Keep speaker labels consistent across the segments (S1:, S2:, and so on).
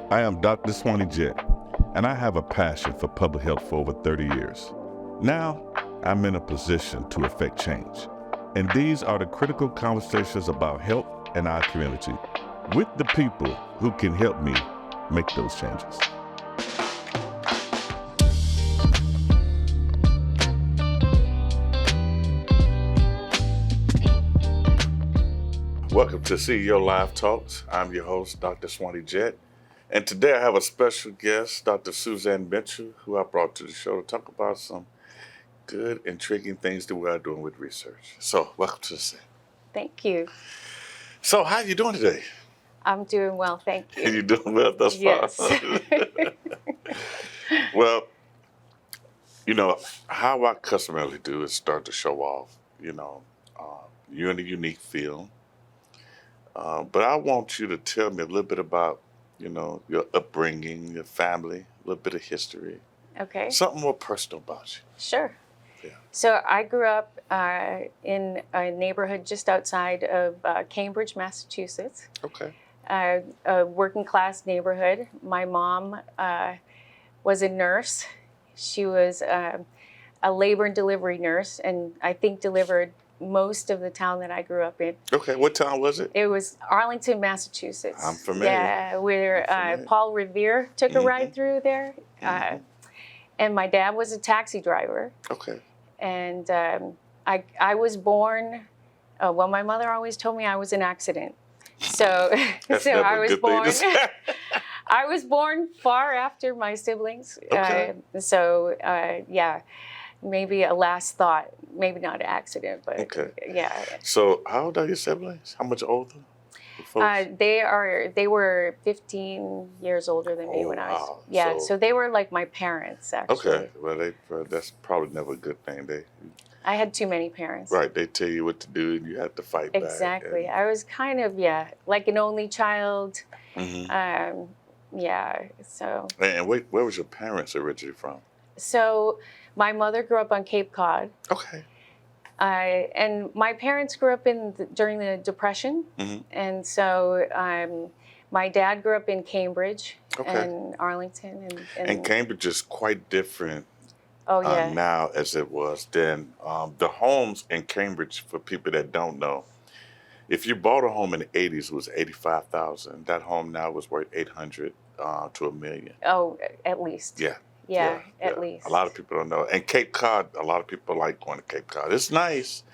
S1: I am Dr. Swannie Jett, and I have a passion for public health for over 30 years. Now, I'm in a position to affect change. And these are the critical conversations about health and our community with the people who can help me make those changes. Welcome to CEO Live Talks. I'm your host, Dr. Swannie Jett. And today I have a special guest, Dr. Suzanne Mitchell, who I brought to the show to talk about some good, intriguing things that we are doing with research. So, welcome to the set.
S2: Thank you.
S1: So, how are you doing today?
S2: I'm doing well, thank you.
S1: You're doing well thus far?
S2: Yes.
S1: Well, you know, how I customarily do is start to show off, you're in a unique field. But I want you to tell me a little bit about, your upbringing, your family, a little bit of history.
S2: Okay.
S1: Something more personal about you.
S2: Sure.
S1: Yeah.
S2: So I grew up in a neighborhood just outside of Cambridge, Massachusetts.
S1: Okay.
S2: A working class neighborhood. My mom was a nurse. She was a labor and delivery nurse, and I think delivered most of the town that I grew up in.
S1: Okay, what town was it?
S2: It was Arlington, Massachusetts.
S1: I'm familiar.
S2: Yeah, where Paul Revere took a ride through there. And my dad was a taxi driver.
S1: Okay.
S2: And I was born, well, my mother always told me I was an accident. So,
S1: That's
S2: so
S1: never
S2: I
S1: a
S2: was
S1: good thing
S2: born.
S1: to say.
S2: I was born far after my siblings.
S1: Okay.
S2: Yeah, maybe a last thought, maybe not an accident, but
S1: Okay.
S2: yeah.
S1: So, how old are your siblings? How much older? The folks?
S2: They were 15 years older than me when I was.
S1: Wow.
S2: Yeah, so they were like my parents actually.
S1: Okay, well, that's probably never a good thing.
S2: I had too many parents.
S1: Right, they tell you what to do and you have to fight back.
S2: Exactly. I was kind of, like an only child.
S1: Mm-hmm.
S2: So.
S1: And where was your parents originally from?
S2: So my mother grew up on Cape Cod.
S1: Okay.
S2: And my parents grew up during the Depression. Mm-hmm. And so my dad grew up in Cambridge and Arlington.
S1: And Cambridge is quite different now as it was then. The homes in Cambridge, for people that don't know, if you bought a home in the 80s, it was $85,000. That home now was worth $800,000 to $1 million.
S2: Oh, at least.
S1: Yeah,
S2: at least.
S1: A lot of people don't know. And Cape Cod, a lot of people like going to Cape Cod. It's nice.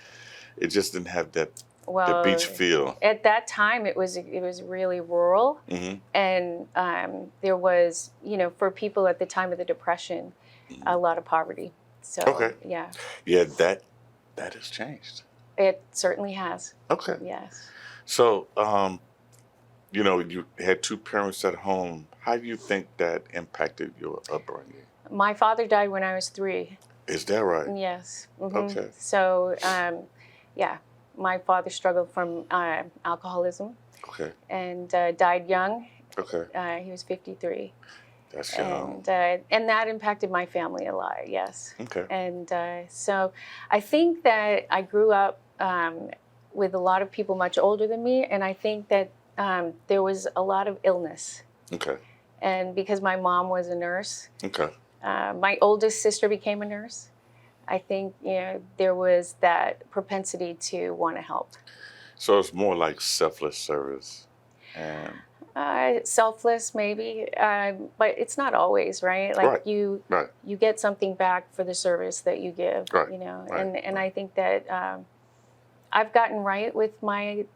S1: It just didn't have the beach feel.
S2: At that time, it was really rural. Mm-hmm. And there was, for people at the time of the Depression, a lot of poverty. So, yeah.
S1: Yeah, that has changed.
S2: It certainly has.
S1: Okay.
S2: Yes.
S1: So, you had two parents at home. How do you think that impacted your upbringing?
S2: My father died when I was 3.
S1: Is that right?
S2: Yes. Mm-hmm.
S1: Okay.
S2: So, my father struggled from alcoholism.
S1: Okay.
S2: And died young.
S1: Okay.
S2: He was 53.
S1: That's young.
S2: And that impacted my family a lot, yes.
S1: Okay.
S2: And so I think that I grew up with a lot of people much older than me, and I think that there was a lot of illness.
S1: Okay.
S2: And because my mom was a nurse,
S1: my
S2: oldest sister became a nurse. I think there was that propensity to want to help.
S1: So it's more like selfless service, and
S2: selfless maybe, but it's not always, right? Like you get something back for the service that you give, and I think that I've gotten right with my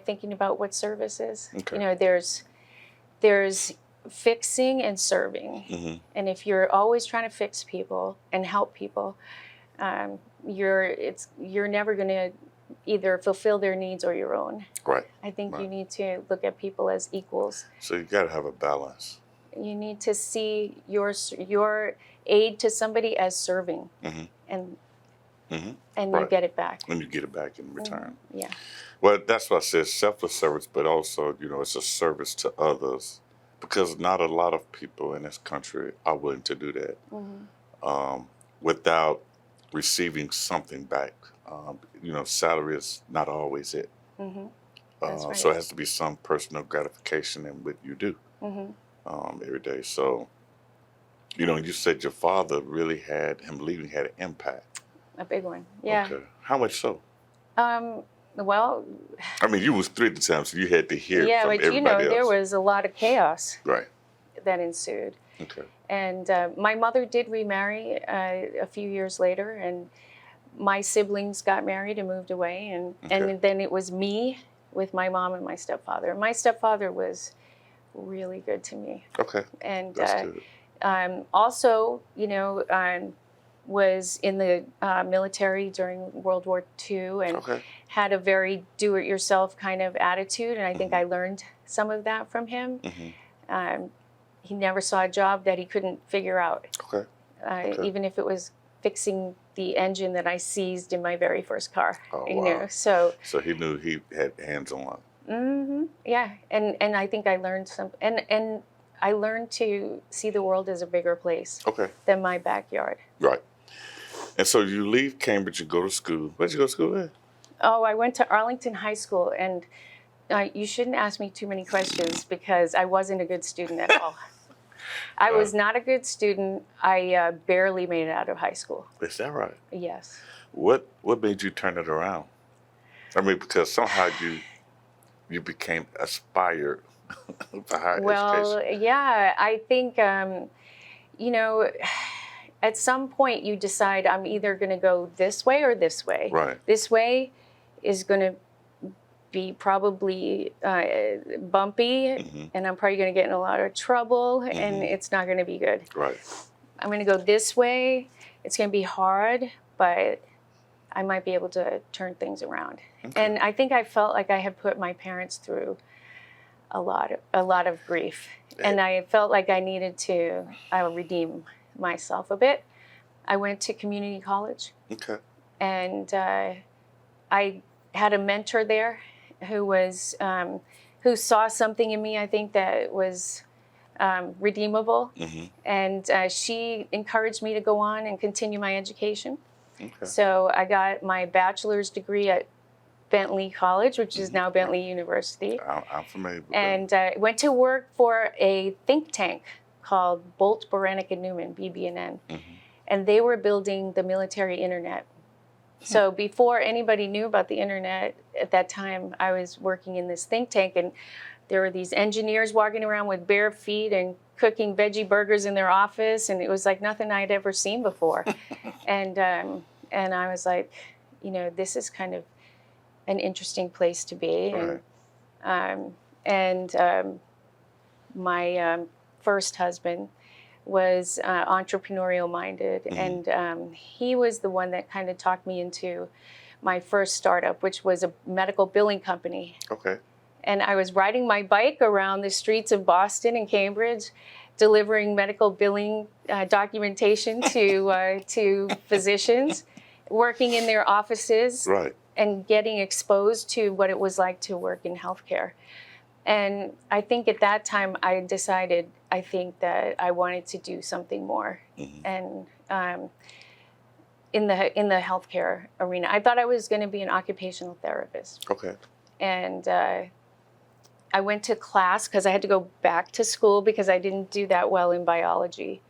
S2: thinking about what service is.
S1: Okay.
S2: There's fixing and serving, mm-hmm. and if you're always trying to fix people and help people, you're never going to either fulfill their needs or your own.
S1: Right.
S2: I think you need to look at people as equals.
S1: So you got to have a balance.
S2: You need to see your aid to somebody as serving,
S1: mm-hmm.
S2: and
S1: you
S2: get it back.
S1: And you get it back in return.
S2: Mm-hmm. Yeah.
S1: Well, that's why I said selfless service, but also, it's a service to others, because not a lot of people in this country are willing to do that without receiving something back. Salary is not always it.
S2: Mm-hmm. That's right.
S1: So it has to be some personal gratification in what you do.
S2: Mm-hmm.
S1: every day. So, you said your father really had an impact.
S2: A big one, yeah.
S1: Okay. How much so?
S2: Well,
S1: I mean, you was 3 at the time, so you had to hear from
S2: but
S1: everybody else.
S2: there was a lot of chaos
S1: Right.
S2: that ensued.
S1: Okay.
S2: And my mother did remarry a few years later, and my siblings got married and moved away, and then it was me with my mom and my stepfather. My stepfather was really good to me.
S1: Okay.
S2: And
S1: that's good.
S2: Also, was in the military during World War II and had a very do-it-yourself kind of attitude, and I think I learned some of that from him. He never saw a job that he couldn't figure out, even if it was fixing the engine that I seized in my very first car.
S1: Oh, wow.
S2: So
S1: he knew he had hands-on.
S2: Yeah, and I think I learned some, and I learned to see the world as a bigger place than my backyard.
S1: Right. And so you leave Cambridge and go to school. Where'd you go to school at?
S2: Oh, I went to Arlington High School, and you shouldn't ask me too many questions because I wasn't a good student at all. I was not a good student. I barely made it out of high school.
S1: Is that right?
S2: Yes.
S1: What made you turn it around? I mean, because somehow you became aspired for higher education.
S2: Well, yeah, I think, at some point you decide I'm either going to go this way or this way.
S1: Right.
S2: This way is going to be probably bumpy, and I'm probably going to get in a lot of trouble, and it's not going to be good.
S1: Right.
S2: I'm going to go this way. It's going to be hard, but I might be able to turn things around. And I think I felt like I had put my parents through a lot of grief, and I felt like I needed to redeem myself a bit. I went to community college. Okay. And I had a mentor there who saw something in me, I think, that was redeemable. And she encouraged me to go on and continue my education. So I got my bachelor's degree at Bentley College, which is now Bentley University.
S1: I'm familiar with
S2: and went to work for a think tank called Bolt, Beranek and Newman, BB&N. And they were building the military internet. So before anybody knew about the internet at that time, I was working in this think tank, and there were these engineers walking around with bare feet and cooking veggie burgers in their office, and it was like nothing I'd ever seen before. And I was like, this is kind of an interesting place to be. And my first husband was entrepreneurial minded, and he was the one that kind of talked me into my first startup, which was a medical billing company. And I was riding my bike around the streets of Boston and Cambridge, delivering medical billing documentation to physicians, working in their offices, and getting exposed to what it was like to work in healthcare. And I think at that time I decided, I think that I wanted to do something more, and in the healthcare arena. I thought I was going to be an occupational therapist. And I went to class because I had to go back to school because I didn't do that well in biology.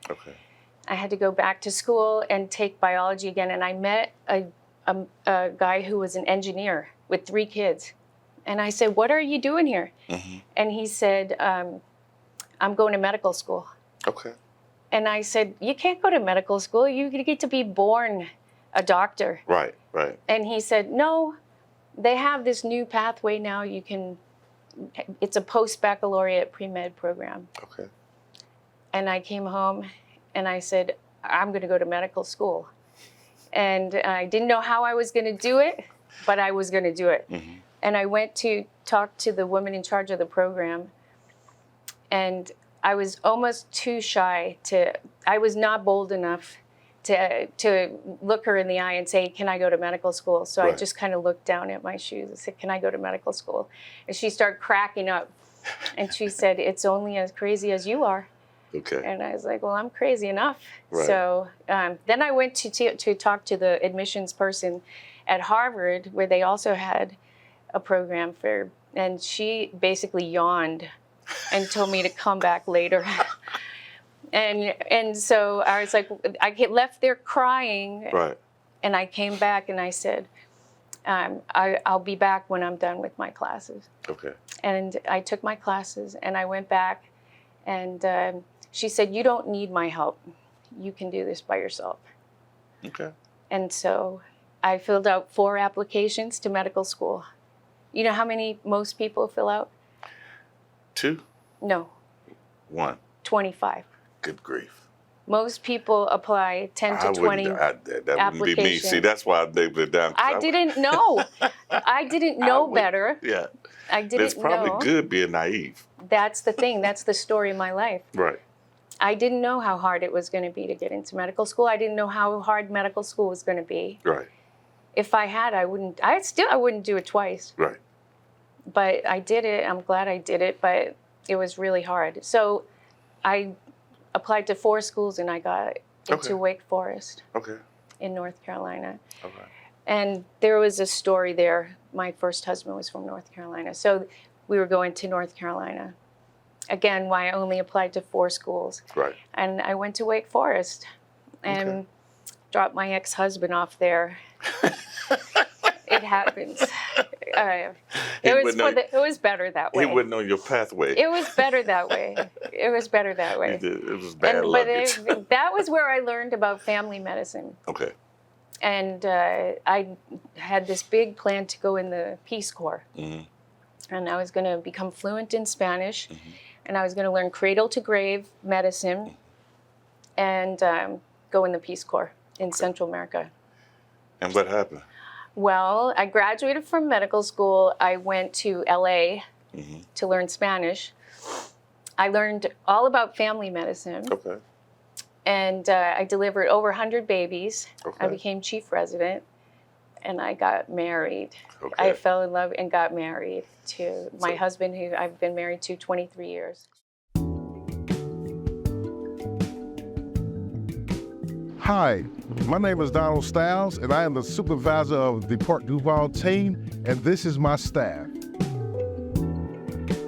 S2: I had to go back to school and take biology again, and I met a guy who was an engineer with 3 kids. And I said, "What are you doing here?" And he said, "I'm going to medical school." And I said, "You can't go to medical school. You get to be born a doctor." And he said, "No, they have this new pathway now. It's a post-baccalaureate pre-med program." And I came home and I said, "I'm going to go to medical school." And I didn't know how I was going to do it, but I was going to do it. And I went to talk to the woman in charge of the program, and I was almost too shy I was not bold enough to look her in the eye and say, "Can I go to medical school?" So I just kind of looked down at my shoes and said, "Can I go to medical school?" And she started cracking up, and she said, "It's only as crazy as you are." And I was like, "Well, I'm crazy enough." So then I went to talk to the admissions person at Harvard, where they also had a program and she basically yawned and told me to come back later. And so I was like, I left there crying.
S1: Right.
S2: And I came back and I said, I'll be back when I'm done with my classes.
S1: Okay.
S2: And I took my classes and I went back, and she said, you don't need my help. You can do this by yourself.
S1: Okay.
S2: And so I filled out 4 applications to medical school. You know how many most people fill out?
S1: 2?
S2: No.
S1: 1.
S2: 25.
S1: Good grief.
S2: Most people apply 10 to 20
S1: that wouldn't be me. See, that's why I named it down.
S2: I didn't know. I didn't know better.
S1: Yeah.
S2: I didn't know.
S1: It's probably good being naive.
S2: That's the thing. That's the story of my life.
S1: Right.
S2: I didn't know how hard it was going to be to get into medical school. I didn't know how hard medical school was going to be.
S1: Right.
S2: If I had, I wouldn't do it twice.
S1: Right.
S2: But I did it. I'm glad I did it, but it was really hard. So I applied to 4 schools and I got into Wake Forest.
S1: Okay.
S2: In North Carolina.
S1: Okay.
S2: And there was a story there. My first husband was from North Carolina. So we were going to North Carolina. Again, why I only applied to 4 schools.
S1: Right.
S2: And I went to Wake Forest and dropped my ex-husband off there. It happens. It was better that way.
S1: He wouldn't know your pathway.
S2: It was better that way. It was better that way.
S1: It was bad luggage.
S2: But that was where I learned about family medicine.
S1: Okay.
S2: And I had this big plan to go in the Peace Corps. Mm-hmm. And I was going to become fluent in Spanish. Mm-hmm. And I was going to learn cradle-to-grave medicine and go in the Peace Corps in Central America.
S1: And what happened?
S2: Well, I graduated from medical school. I went to LA to learn Spanish. I learned all about family medicine.
S1: Okay.
S2: And I delivered over 100 babies.
S1: Okay.
S2: I became chief resident. And I got married.
S1: Okay.
S2: I fell in love and got married to my husband, who I've been married to 23 years.
S3: Hi, my name is Donald Stiles, and I am the supervisor of the Port DuValle team, and this is my staff.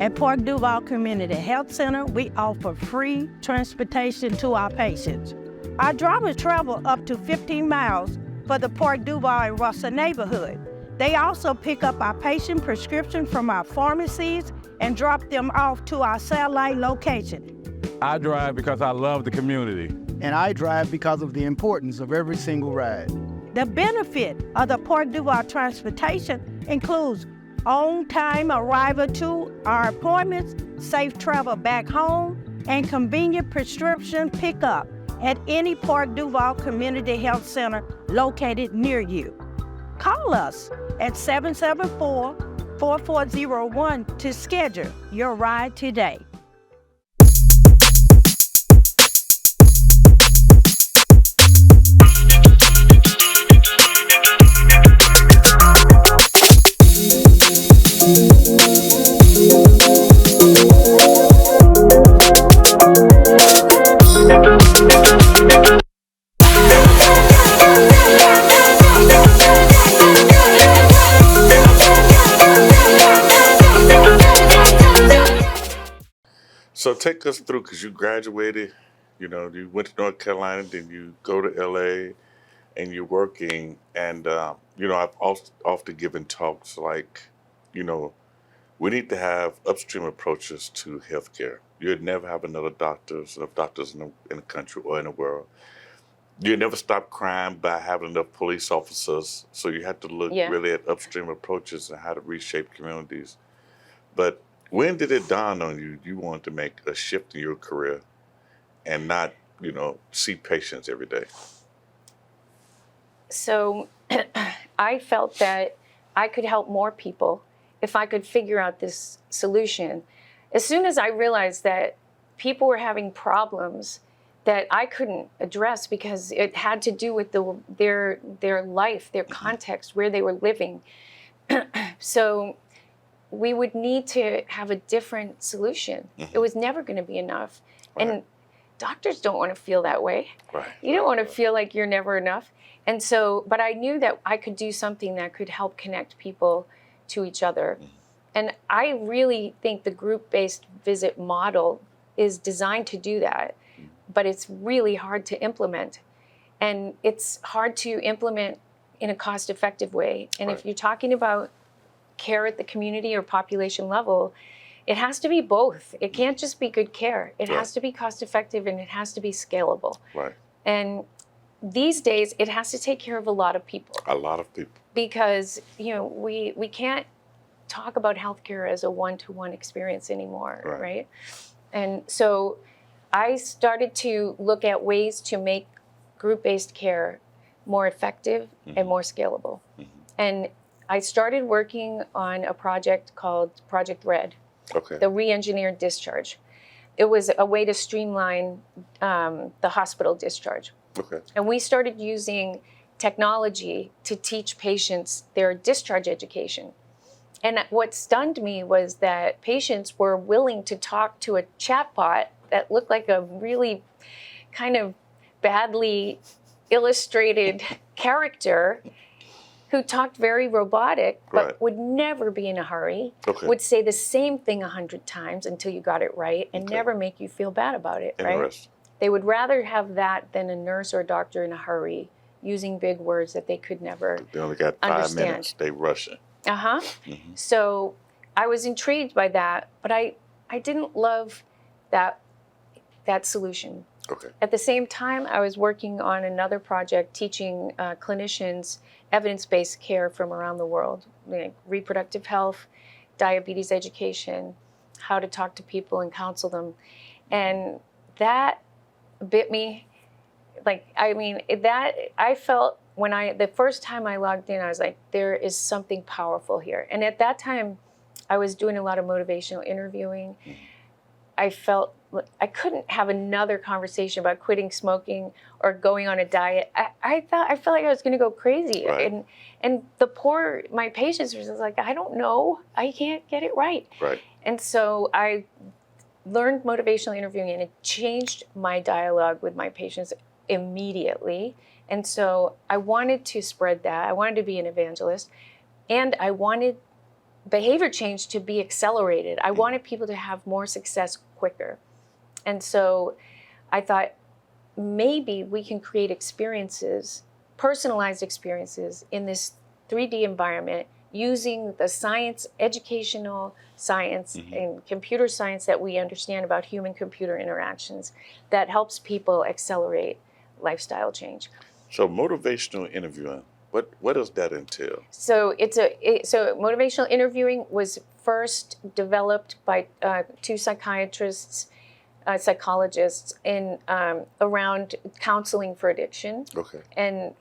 S4: At Port DuValle Community Health Center, we offer free transportation to our patients. Our drivers travel up to 15 miles for the Port DuValle and Russell neighborhood. They also pick up our patient prescription from our pharmacies and drop them off to our satellite location.
S5: I drive because I love the community.
S6: And I drive because of the importance of every single ride.
S4: The benefit of the Port DuValle transportation includes on-time arrival to our appointments, safe travel back home, and convenient prescription pickup at any Port DuValle Community Health Center located near you. Call us at 774-4401 to schedule your ride today.
S1: So take us through, because you graduated, you went to North Carolina, then you go to LA, and you're working. And, I've often given talks like, we need to have upstream approaches to healthcare. You'd never have enough doctors in the country or in the world. You'd never stop crime by having enough police officers. So you have to look really at upstream approaches and how to reshape communities. But when did it dawn on you wanted to make a shift in your career and not, see patients every day?
S2: So I felt that I could help more people if I could figure out this solution. As soon as I realized that people were having problems that I couldn't address because it had to do with their life, their context, where they were living. So we would need to have a different solution. It was never going to be enough. Right. And doctors don't want to feel that way.
S1: Right.
S2: You don't want to feel like you're never enough. And so, but I knew that I could do something that could help connect people to each other. And I really think the group-based visit model is designed to do that, but it's really hard to implement. And it's hard to implement in a cost-effective way. And if you're talking about care at the community or population level, it has to be both. It can't just be good care. It has to be cost-effective, and it has to be scalable.
S1: Right.
S2: And these days, it has to take care of a lot of people.
S1: A lot of people.
S2: Because, you know, we can't talk about healthcare as a one-to-one experience anymore, right? And so I started to look at ways to make group-based care more effective and more scalable. And I started working on a project called Project Red, the re-engineered discharge. It was a way to streamline the hospital discharge. And we started using technology to teach patients their discharge education. And what stunned me was that patients were willing to talk to a chatbot that looked like a really kind of badly illustrated character who talked very robotic, but would never be in a hurry, would say the same thing 100 times until you got it right, and never make you feel bad about it, right? They would rather have that than a nurse or a doctor in a hurry using big words that they could never understand.
S1: They only got 5 minutes, they rushing.
S2: So I was intrigued by that, but I didn't love that solution. At the same time, I was working on another project teaching clinicians evidence-based care from around the world, like reproductive health, diabetes education, how to talk to people and counsel them. And that bit me. Like, I mean, that I felt when the first time I logged in, I was like, there is something powerful here. And at that time, I was doing a lot of motivational interviewing. I felt I couldn't have another conversation about quitting smoking or going on a diet. I felt like I was going to go crazy. And my patients were just like, I don't know, I can't get it right. And so I learned motivational interviewing, and it changed my dialogue with my patients immediately. And so I wanted to spread that. I wanted to be an evangelist, and I wanted behavior change to be accelerated. I wanted people to have more success quicker. And so I thought maybe we can create experiences, personalized experiences in this 3D environment using the science, educational science and computer science that we understand about human-computer interactions that helps people accelerate lifestyle change.
S1: So motivational interviewing, what does that entail?
S2: So so motivational interviewing was first developed by 2 psychiatrists, psychologists in around counseling for addiction. And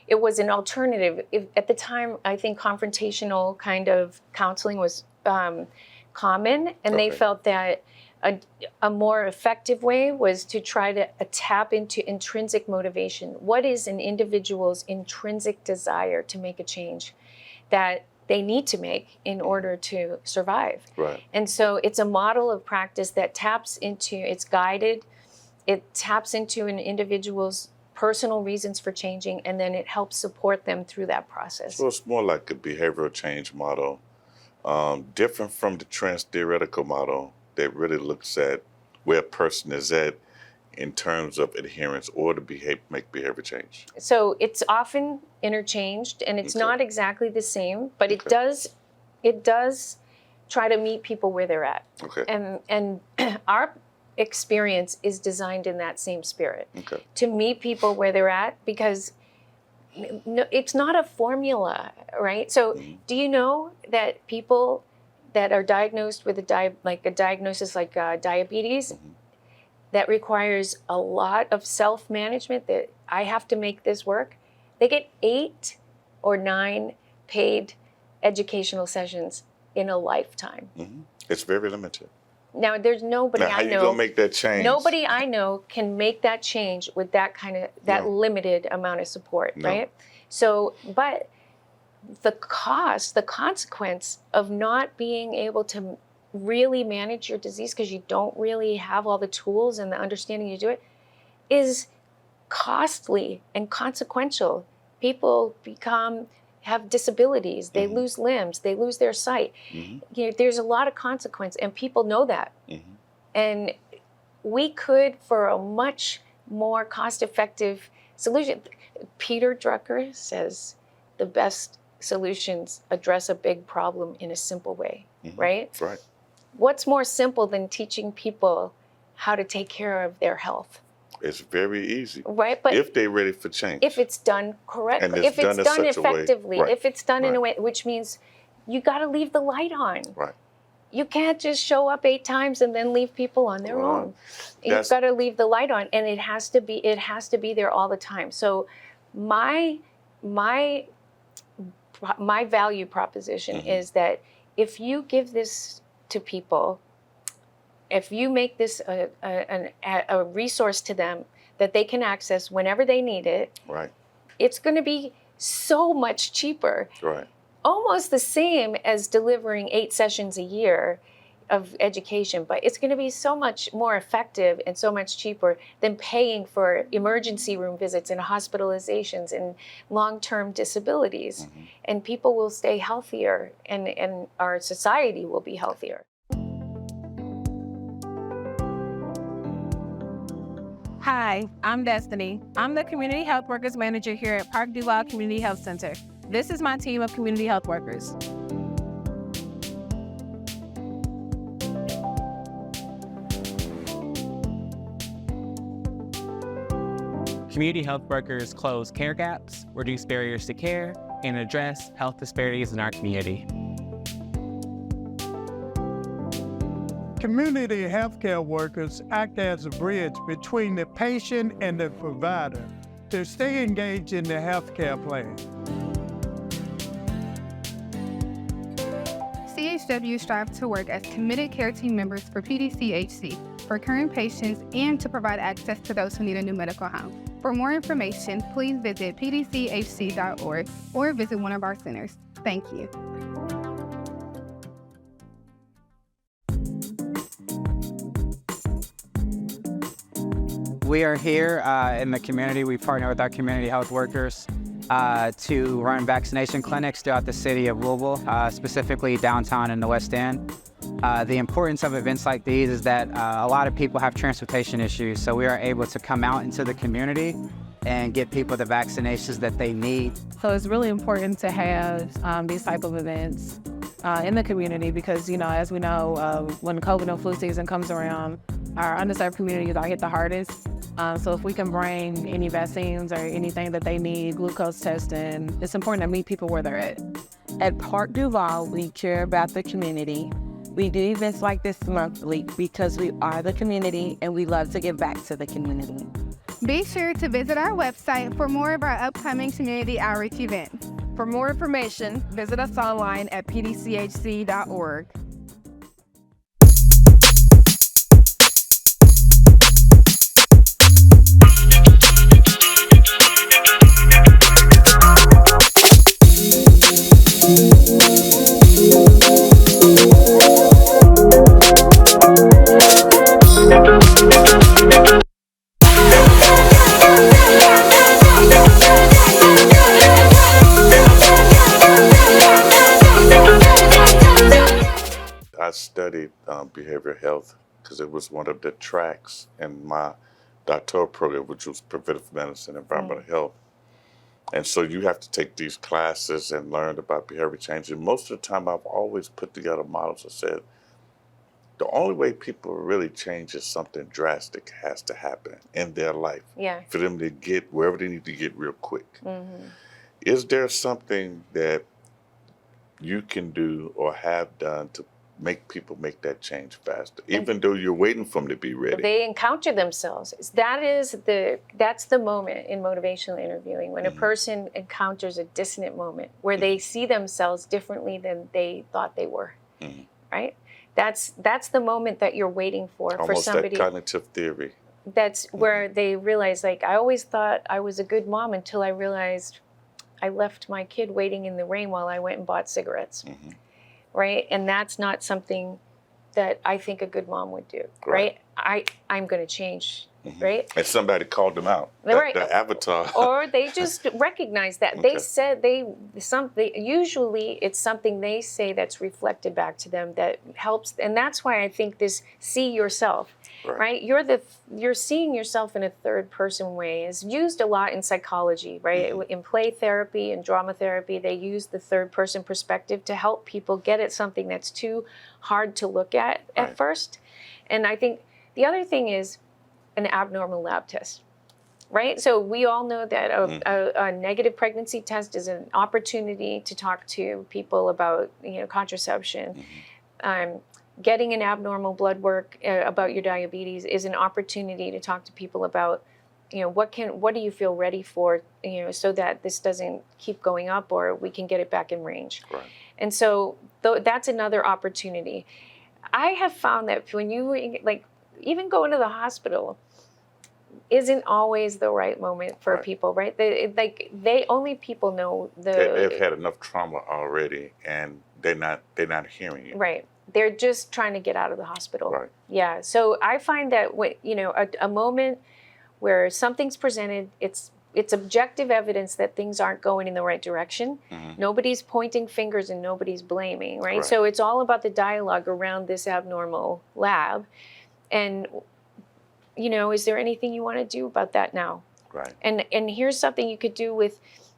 S2: it was an alternative. At the time, I think confrontational kind of counseling was common, and they felt that a more effective way was to try to tap into intrinsic motivation. What is an individual's intrinsic desire to make a change that they need to make in order to survive? And so it's a model of practice that it's guided, it taps into an individual's personal reasons for changing, and then it helps support them through that process.
S1: So it's more like a behavioral change model, different from the trans-theoretical model that really looks at where a person is at in terms of adherence or to make behavior change.
S2: So it's often interchanged, and it's not exactly the same, but it does try to meet people where they're at. And our experience is designed in that same spirit, to meet people where they're at, because it's not a formula, right? So do you know that people that are diagnosed with a diagnosis like diabetes, that requires a lot of self-management, that I have to make this work, they get 8 or 9 paid educational sessions in a lifetime.
S1: It's very limited.
S2: Now, there's nobody I know.
S1: How you gonna make that change?
S2: Nobody I know can make that change with that limited amount of support, right? So, but the consequence of not being able to really manage your disease because you don't really have all the tools and the understanding to do it is costly and consequential. People become have disabilities, they lose limbs, they lose their sight. There's a lot of consequence, and people know that. And we could, for a much more cost-effective solution, Peter Drucker says the best solutions address a big problem in a simple way, right?
S1: Right.
S2: What's more simple than teaching people how to take care of their health?
S1: It's very easy.
S2: Right, but
S1: if they're ready for change.
S2: If it's done correctly,
S1: And
S2: if it's done
S1: in such a way.
S2: effectively,
S1: Right.
S2: if it's done in a way, which means you got to leave the light on.
S1: Right.
S2: You can't just show up 8 times and then leave people on their own. You've got to leave the light on, and it has to be there all the time. So my value proposition is that if you give this to people, if you make this a resource to them that they can access whenever they need it,
S1: right,
S2: it's going to be so much cheaper.
S1: Right.
S2: Almost the same as delivering 8 sessions a year of education, but it's going to be so much more effective and so much cheaper than paying for emergency room visits and hospitalizations and long-term disabilities. And people will stay healthier, and our society will be healthier.
S7: Hi, I'm Destiny. I'm the Community Health Workers Manager here at Park DuValle Community Health Center. This is my team of community health workers.
S8: Community health workers close care gaps, reduce barriers to care, and address health disparities in our community.
S9: Community healthcare workers act as a bridge between the patient and the provider to stay engaged in the healthcare plan.
S10: CHW strives to work as committed care team members for PDCHC, for current patients, and to provide access to those who need a new medical home. For more information, please visit pdchc.org or visit one of our centers. Thank you.
S11: We are here in the community. We partner with our community health workers to run vaccination clinics throughout the city of Louisville, specifically downtown and the West End. The importance of events like these is that a lot of people have transportation issues, so we are able to come out into the community and get people the vaccinations that they need.
S7: So it's really important to have these type of events in the community because, you know, as we know, when COVID and flu season comes around, our underserved communities are hit the hardest. So if we can bring any vaccines or anything that they need, glucose testing, it's important to meet people where they're at.
S12: At Park DuValle, we care about the community. We do events like this monthly because we are the community and we love to give back to the community.
S10: Be sure to visit our website for more of our upcoming community outreach events.
S7: For more information, visit us online at pdchc.org.
S1: I studied behavioral health because it was one of the tracks in my doctoral program, which was preventive medicine and environmental health. And so you have to take these classes and learn about behavior change. And most of the time, I've always put together models that said, the only way people really change is something drastic has to happen in their life for them to get wherever they need to get real quick. Is there something that you can do or have done to make people make that change faster, even though you're waiting for them to be ready?
S2: They encounter themselves. That's the moment in motivational interviewing when a person encounters a dissonant moment where they see themselves differently than they thought they were, right? That's the moment that you're waiting for somebody.
S1: That cognitive theory.
S2: That's where they realize, like, I always thought I was a good mom until I realized I left my kid waiting in the rain while I went and bought cigarettes. Right? And that's not something that I think a good mom would do, right? I'm going to change, right?
S1: And somebody called them out.
S2: Right.
S1: The avatar.
S2: Or they just recognize that.
S1: Okay.
S2: They said usually it's something they say that's reflected back to them that helps. And that's why I think this see yourself, right? You're seeing yourself in a third person way is used a lot in psychology, right? In play therapy and drama therapy, they use the third person perspective to help people get at something that's too hard to look at first. And I think the other thing is an abnormal lab test, right? So we all know that a negative pregnancy test is an opportunity to talk to people about, contraception. Getting an abnormal blood work about your diabetes is an opportunity to talk to people about, what do you feel ready for, so that this doesn't keep going up or we can get it back in range.
S1: Right.
S2: And so that's another opportunity. I have found that when you even going to the hospital isn't always the right moment for people, right? They only people know
S1: they've had enough trauma already, and they're not hearing you.
S2: Right. They're just trying to get out of the hospital.
S1: Right.
S2: Yeah. So I find that a moment where something's presented, it's objective evidence that things aren't going in the right direction. Nobody's pointing fingers and nobody's blaming, right? So it's all about the dialogue around this abnormal lab. And, is there anything you want to do about that now?
S1: Right.
S2: And here's something you could do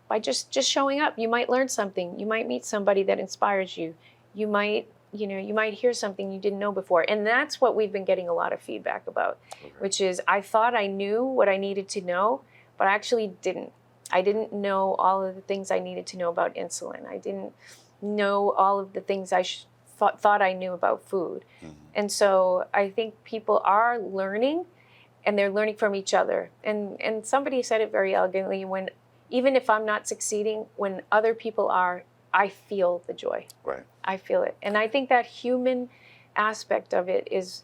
S2: by just showing up. You might learn something. You might meet somebody that inspires you. You might hear something you didn't know before. And that's what we've been getting a lot of feedback about, which is I thought I knew what I needed to know, but I actually didn't. I didn't know all of the things I needed to know about insulin. I didn't know all of the things I thought I knew about food. And so I think people are learning, and they're learning from each other. And somebody said it very elegantly, even if I'm not succeeding, when other people are, I feel the joy.
S1: Right.
S2: I feel it. And I think that human aspect of it is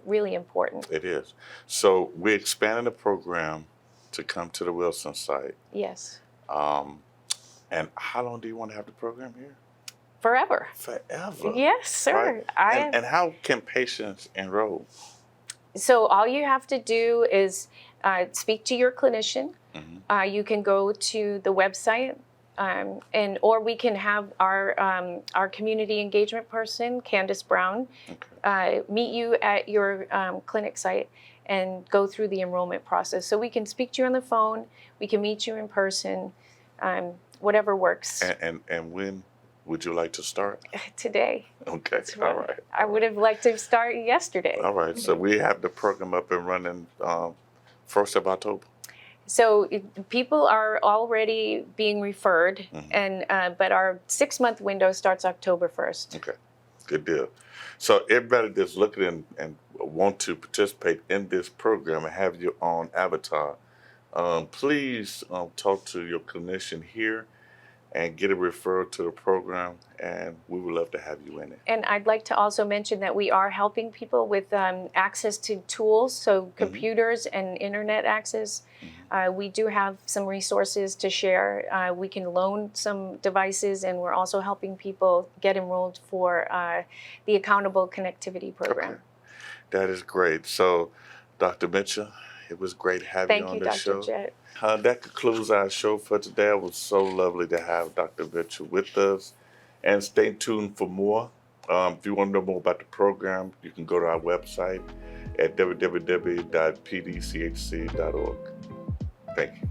S2: really important.
S1: It is. So we're expanding the program to come to the Wilson site.
S2: Yes.
S1: And how long do you want to have the program here?
S2: Forever.
S1: Forever.
S2: Yes, sir.
S1: Right? And how can patients enroll?
S2: So all you have to do is speak to your clinician. You can go to the website, or we can have our community engagement person, Candace Brown, meet you at your clinic site and go through the enrollment process. So we can speak to you on the phone, we can meet you in person, whatever works.
S1: And when would you like to start?
S2: Today.
S1: Okay, all right.
S2: I would have liked to start yesterday.
S1: All right, so we have the program up and running 1st of October.
S2: So people are already being referred, but our 6-month window starts October 1st.
S1: Okay, good deal. So everybody that's looking and want to participate in this program and have your own avatar, please talk to your clinician here and get a referral to the program, and we would love to have you in it.
S2: And I'd like to also mention that we are helping people with access to tools, so computers and internet access. We do have some resources to share. We can loan some devices, and we're also helping people get enrolled for the Accountable Connectivity Program.
S1: Okay. That is great. So, Dr. Mitchell, it was great having you on the show.
S2: Thank you, Dr. Jett.
S1: That concludes our show for today. It was so lovely to have Dr. Mitchell with us. And stay tuned for more. If you want to know more about the program, you can go to our website at www.pdchc.org. Thank you.